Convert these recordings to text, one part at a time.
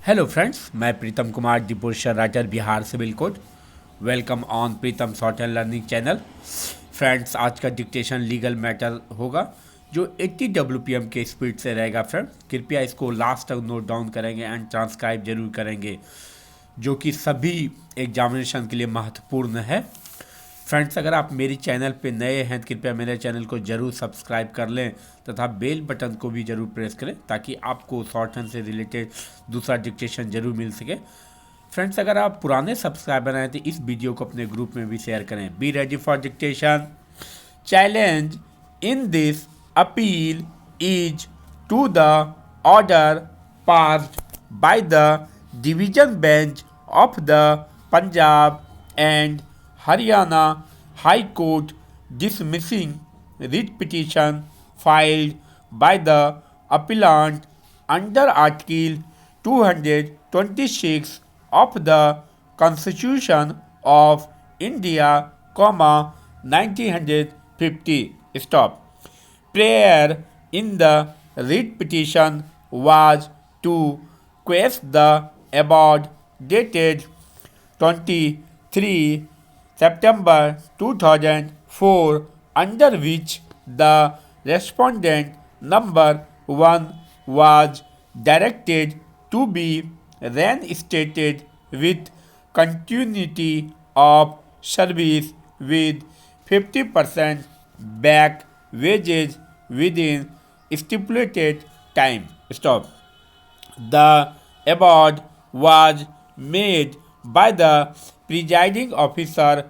Hello friends, मैं Pritam Kumar deposition writer Bihar civil court. Welcome on Pritam shorthand learning channel. Friends, आज का dictation legal matter होगा जो 80 WPM के स्पीड से रहेगा। फ्रेंड, कृपया इसको लास्ट तक नोट डाउन करेंगे एंड ट्रांसक्राइब जरूर करेंगे, जो कि सभी एग्जामिनेशन के लिए महत्वपूर्ण है। फ्रेंड्स, अगर आप मेरी चैनल पे नए हैं तो कृपया मेरे चैनल को जरूर सब्सक्राइब कर लें तथा बेल बटन को भी जरूर प्रेस करें ताकि आपको शॉर्टहैंड से रिलेटेड दूसरा डिक्टेशन जरूर मिल सके। फ्रेंड्स, अगर आप पुराने सब्सक्राइबर हैं तो इस वीडियो को अपने ग्रुप में भी शेयर करें। Be ready for dictation. Challenge in this appeal is to the order passed by the division bench of the Punjab and Haryana High Court dismissing writ petition filed by the appellant under Article 226 of the Constitution of India, 1950. Stop. Prayer in the writ petition was to quash the above dated 23 September 2004, under which the respondent number 1 was directed to be reinstated with continuity of service with 50% back wages within stipulated time. Stop. The award was made by the presiding officer,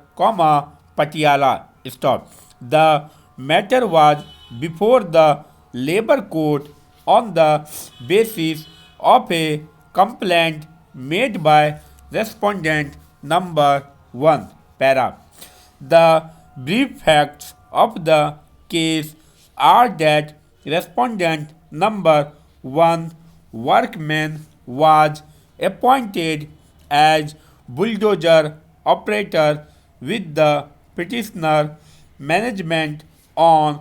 Patiala. Stop. The matter was before the labor court on the basis of a complaint made by respondent number 1. Para. The brief facts of the case are that respondent number 1 workman was appointed as bulldozer operator with the petitioner management on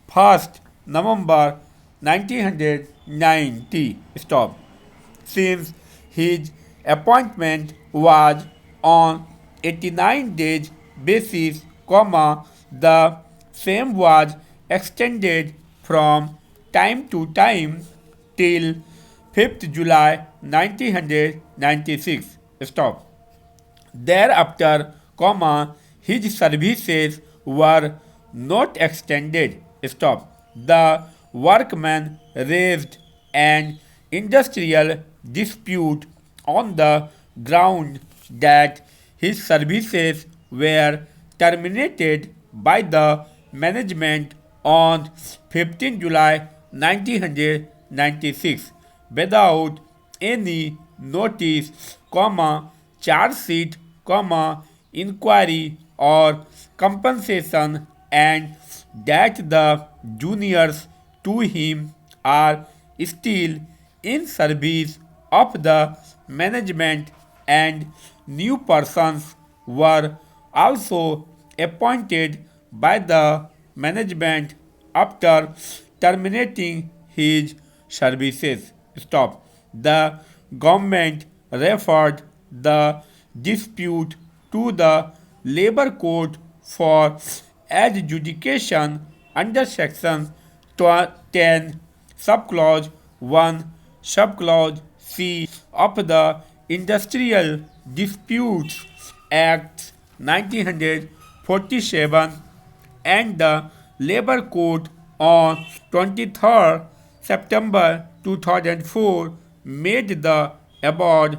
1st November 1990. Stop. Since his appointment was on 89 days basis, the same was extended from time to time till 5th July 1996. Stop. Thereafter, his services were not extended. Stop. The workman raised an industrial dispute on the ground that his services were terminated by the management on 15 July 1996 without any notice, charge sheet, inquiry or compensation, and that the juniors to him are still in service of the management and new persons were also appointed by the management after terminating his services. Stop. The government referred the dispute to the labor court for adjudication under section 10 subclause 1 subclause C of the Industrial Disputes Act 1947, and the labor court on 23rd September 2004 made the award,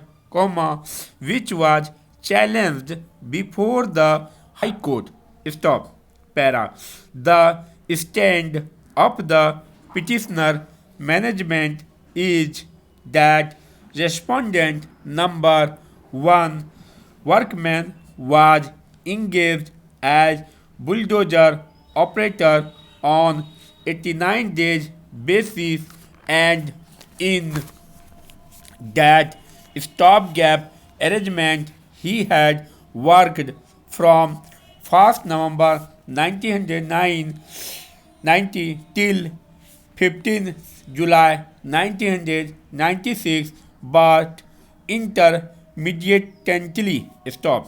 which was challenged before the High Court. Stop. Para. The stand of the petitioner management is that respondent number 1 workman was engaged as bulldozer operator on 89 days basis, and in that stopgap arrangement he had worked from 1st November 1990 till 15th July 1996, but intermittently. Stop.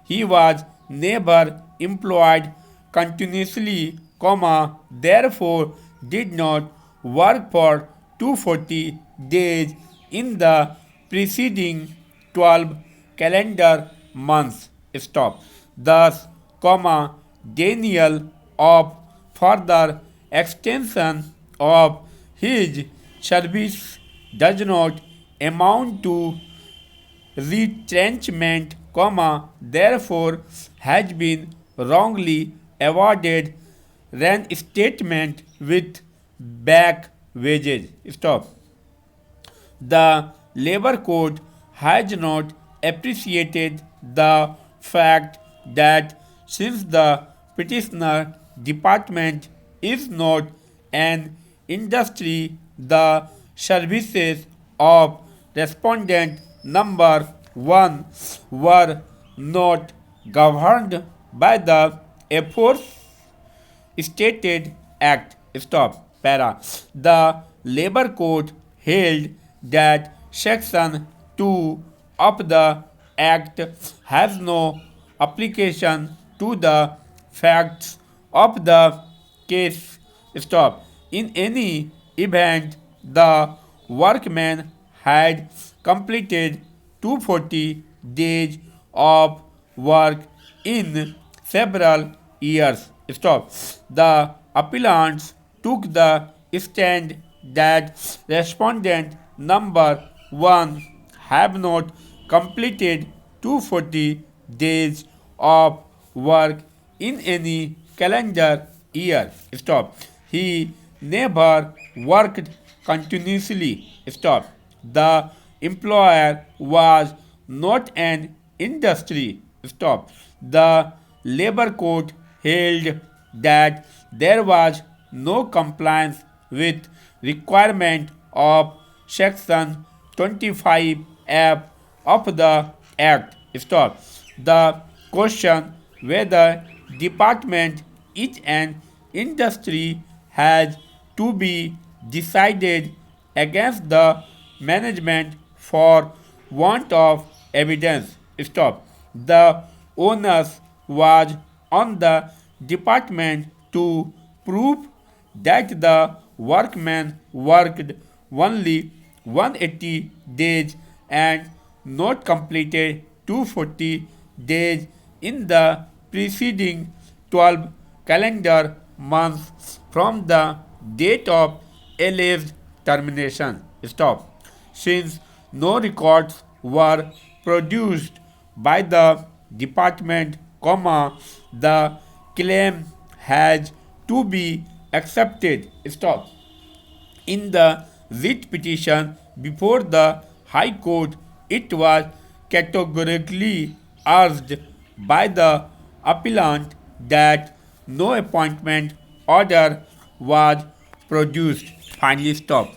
He was never employed continuously, comma, therefore did not work for 240 days in the preceding 12 calendar months. Stop. Thus, comma, Daniel of further extension of his service does not amount to retrenchment, comma, therefore has been wrongly awarded reinstatement with back wages. Stop. The labor code has not appreciated the fact that since the petitioner department is not an industry, the services of respondent number 1 were not governed by the efforts stated act. Stop. Para. The labor code held that section 2 of the act has no application to the facts of the case. Stop. In any event, the workman had completed 240 days of work in several years. Stop. The appellants took the stand that respondent number 1 have not completed 240 days of work in any calendar year. Stop. He never worked continuously. Stop. The employer was not an industry. Stop. The labor code held that there was no compliance with requirement of section 25F of the act. Stop. The question whether department is an industry has to be decided against the management for want of evidence. Stop. The onus was on the department to prove that the workman worked only 180 days and not completed 240 days in the preceding 12 calendar months from the date of alleged termination. Stop. Since no records were produced by the department, comma, the claim has to be accepted. Stop. In the writ petition before the High Court, it was categorically urged by the appellant that no appointment order was produced. Finally, stop.